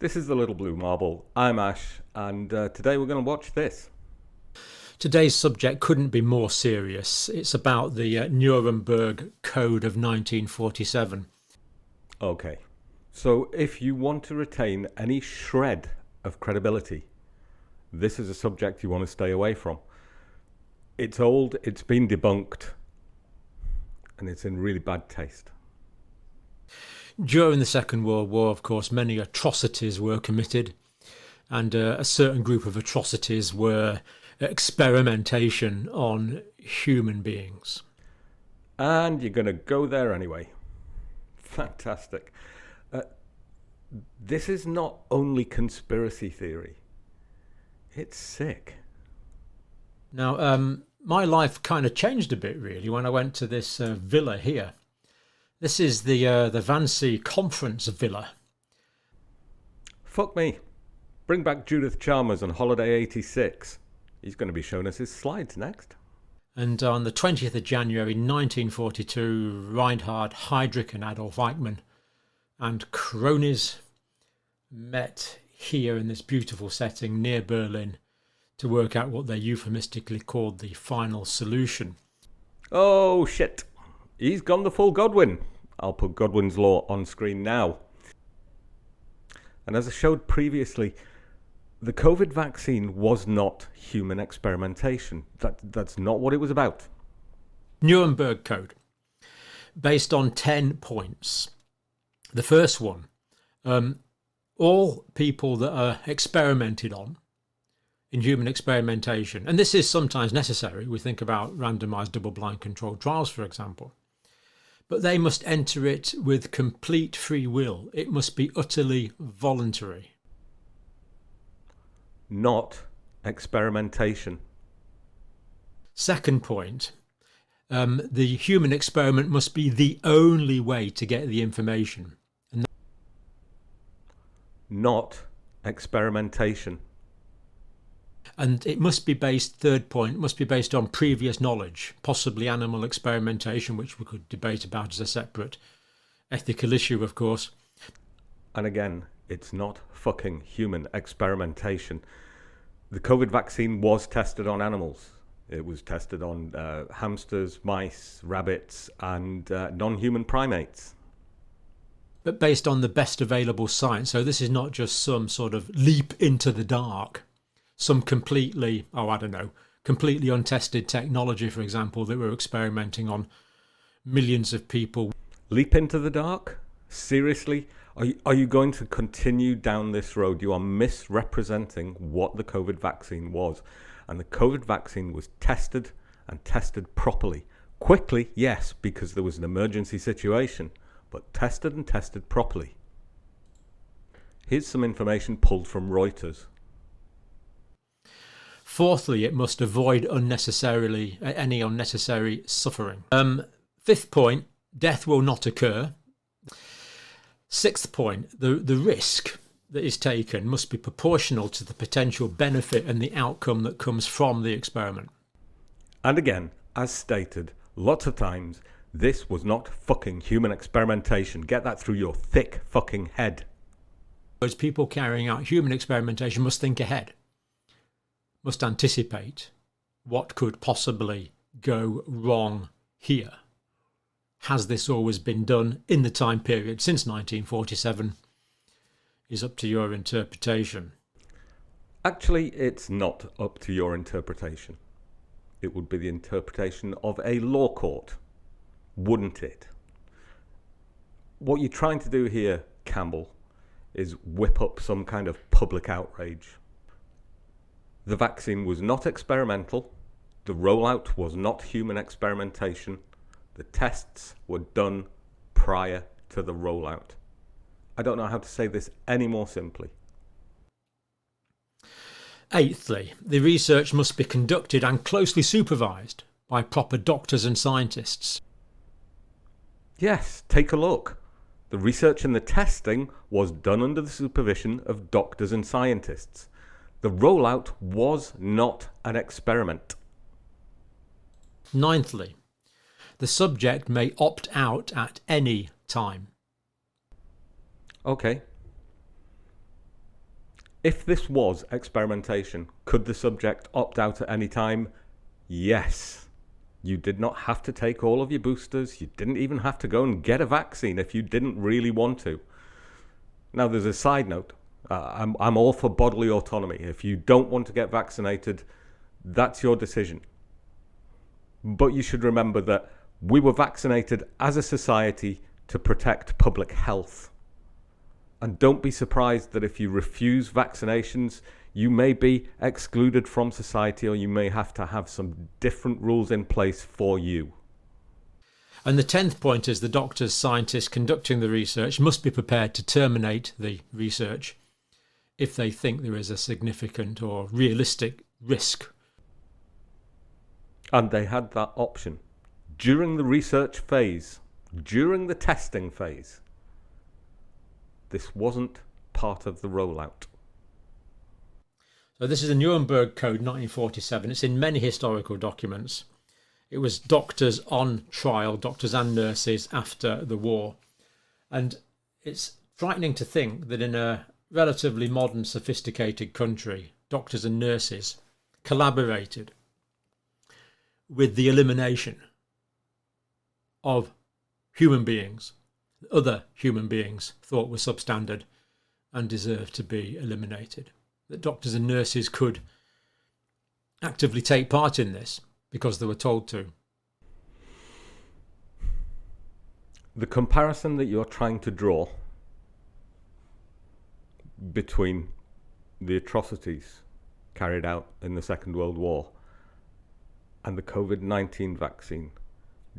This is the Little Blue Marble. I'm Ash, and today we're going to watch this. Today's subject couldn't be more serious. It's about the Nuremberg Code of 1947. Okay, so if you want to retain any shred of credibility, this is a subject you want to stay away from. It's old, it's been debunked, and it's in really bad taste. During the Second World War, of course, many atrocities were committed, and a certain group of atrocities were experimentation on human beings. And you're going to go there anyway. Fantastic. This is not only conspiracy theory. It's sick. Now, my life kind of changed a bit, really, when I went to this villa here. This is the Vancy Conference Villa. Fuck me. Bring back Judith Chalmers on Holiday 86. He's going to be showing us his slides next. And on the 20th of January 1942, Reinhard Heydrich and Adolf Eichmann and cronies met here in this beautiful setting near Berlin to work out what they euphemistically called the final solution. Oh shit. He's gone the full Godwin. I'll put Godwin's law on screen now. And as I showed previously, the COVID vaccine was not human experimentation. That's not what it was about. Nuremberg Code, based on 10 points. The first one, all people that are experimented on in human experimentation, and this is sometimes necessary, we think about randomized double-blind controlled trials, for example, but they must enter it with complete free will. It must be utterly voluntary. Not experimentation. Second point, the human experiment must be the only way to get the information. Not experimentation. And it must be based, third point, must be based on previous knowledge, possibly animal experimentation, which we could debate about as a separate ethical issue, of course. And again, it's not fucking human experimentation. The COVID vaccine was tested on animals. It was tested on hamsters, mice, rabbits, and non-human primates. But based on the best available science. So this is not just some sort of leap into the dark. Some completely, completely untested technology, for example, that we're experimenting on millions of people. Leap into the dark? Seriously? Are you going to continue down this road? You are misrepresenting what the COVID vaccine was. And the COVID vaccine was tested and tested properly. Quickly, yes, because there was an emergency situation, but tested and tested properly. Here's some information pulled from Reuters. Fourthly, it must avoid any unnecessary suffering. Fifth point, death will not occur. Sixth point, the risk that is taken must be proportional to the potential benefit and the outcome that comes from the experiment. And again, as stated lots of times, this was not fucking human experimentation. Get that through your thick fucking head. Those people carrying out human experimentation must think ahead, must anticipate what could possibly go wrong here. Has this always been done in the time period since 1947? Is up to your interpretation. Actually, it's not up to your interpretation. It would be the interpretation of a law court, wouldn't it? What you're trying to do here, Campbell, is whip up some kind of public outrage. The vaccine was not experimental. The rollout was not human experimentation. The tests were done prior to the rollout. I don't know how to say this any more simply. Eighthly, the research must be conducted and closely supervised by proper doctors and scientists. Yes, take a look. The research and the testing was done under the supervision of doctors and scientists. The rollout was not an experiment. Ninthly, the subject may opt out at any time. Okay. If this was experimentation, could the subject opt out at any time? Yes. You did not have to take all of your boosters. You didn't even have to go and get a vaccine if you didn't really want to. Now, there's a side note. I'm all for bodily autonomy. If you don't want to get vaccinated, that's your decision. But you should remember that we were vaccinated as a society to protect public health. And don't be surprised that if you refuse vaccinations, you may be excluded from society, or you may have to have some different rules in place for you. And the 10th point is the doctors, scientists conducting the research must be prepared to terminate the research if they think there is a significant or realistic risk. And they had that option during the research phase, during the testing phase. This wasn't part of the rollout. So this is the Nuremberg Code 1947. It's in many historical documents. It was doctors on trial, doctors and nurses after the war. And it's frightening to think that in a relatively modern, sophisticated country, doctors and nurses collaborated with the elimination of human beings that other human beings thought were substandard and deserved to be eliminated. That doctors and nurses could actively take part in this because they were told to. The comparison that you're trying to draw between the atrocities carried out in the Second World War and the COVID-19 vaccine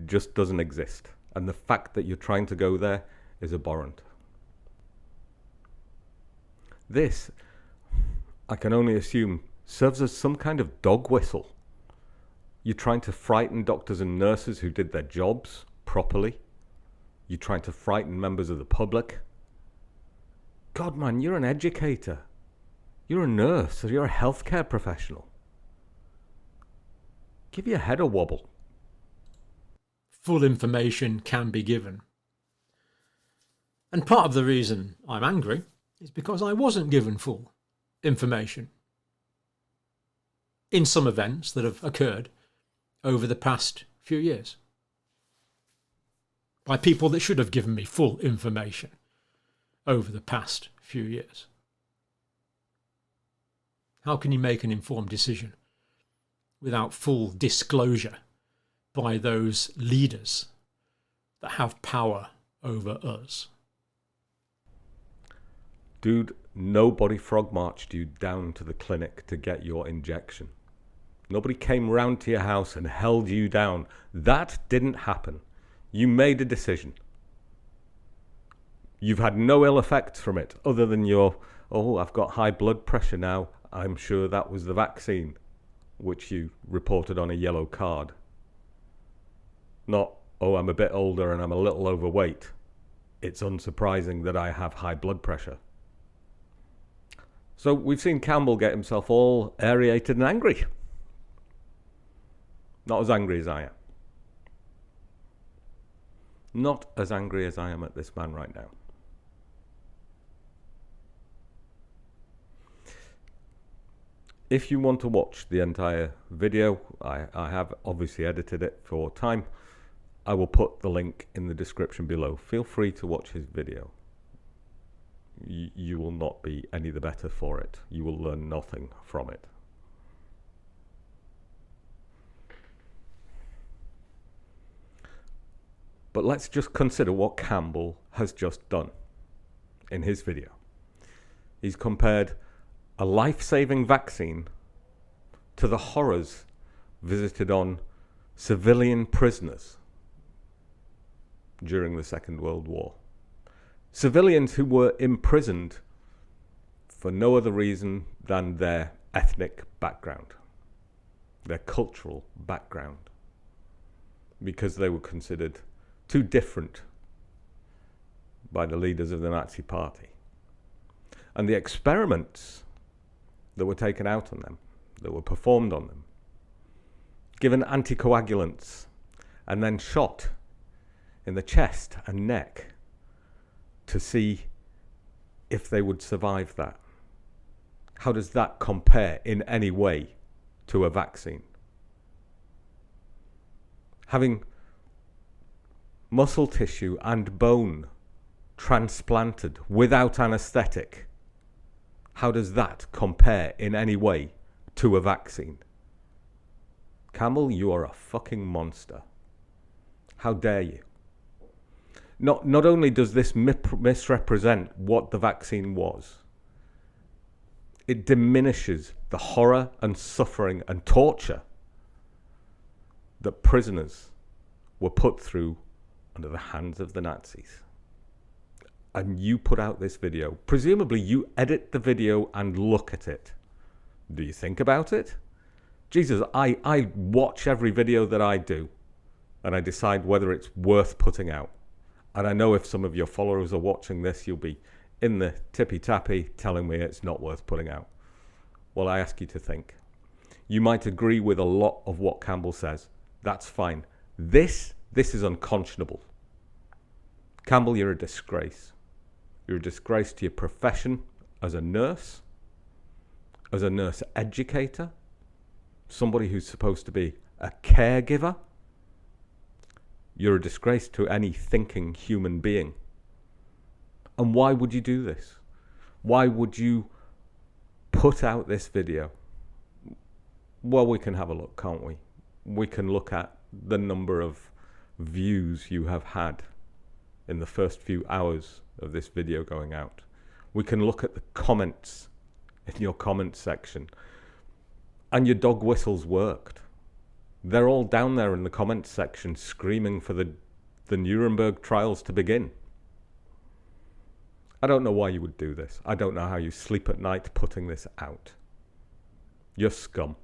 just doesn't exist. And the fact that you're trying to go there is abhorrent. This, I can only assume, serves as some kind of dog whistle. You're trying to frighten doctors and nurses who did their jobs properly. You're trying to frighten members of the public. God, man, you're an educator. You're a nurse, or you're a healthcare professional. Give your head a wobble. Full information can be given. And part of the reason I'm angry is because I wasn't given full information in some events that have occurred over the past few years by people that should have given me full information over the past few years. How can you make an informed decision without full disclosure by those leaders that have power over us? Dude, nobody frog marched you down to the clinic to get your injection. Nobody came round to your house and held you down. That didn't happen. You made a decision. You've had no ill effects from it other than your, oh, I've got high blood pressure now. I'm sure that was the vaccine, which you reported on a yellow card. Not, oh, I'm a bit older and I'm a little overweight. It's unsurprising that I have high blood pressure. So we've seen Campbell get himself all aerated and angry. Not as angry as I am. Not as angry as I am at this man right now. If you want to watch the entire video, I have obviously edited it for time. I will put the link in the description below. Feel free to watch his video. You will not be any the better for it. You will learn nothing from it. But let's just consider what Campbell has just done in his video. He's compared a life-saving vaccine to the horrors visited on civilian prisoners during the Second World War. Civilians who were imprisoned for no other reason than their ethnic background, their cultural background, because they were considered too different by the leaders of the Nazi Party. And the experiments that were taken out on them, that were performed on them, given anticoagulants, and then shot in the chest and neck to see if they would survive that. How does that compare in any way to a vaccine? Having muscle tissue and bone transplanted without anaesthetic, how does that compare in any way to a vaccine? Campbell, you are a fucking monster. How dare you? Not only does this misrepresent what the vaccine was, it diminishes the horror and suffering and torture that prisoners were put through under the hands of the Nazis. And you put out this video. Presumably you edit the video and look at it. Do you think about it? Jesus, I watch every video that I do and I decide whether it's worth putting out. And I know if some of your followers are watching this, you'll be in the tippy-tappy telling me it's not worth putting out. Well, I ask you to think. You might agree with a lot of what Campbell says. That's fine. This is unconscionable. Campbell, you're a disgrace. You're a disgrace to your profession as a nurse educator, somebody who's supposed to be a caregiver. You're a disgrace to any thinking human being. And why would you do this? Why would you put out this video? Well, we can have a look, can't we? We can look at the number of views you have had in the first few hours of this video going out. We can look at the comments in your comment section. And your dog whistles worked. They're all down there in the comment section screaming for the Nuremberg trials to begin. I don't know why you would do this. I don't know how you sleep at night putting this out. You're scum.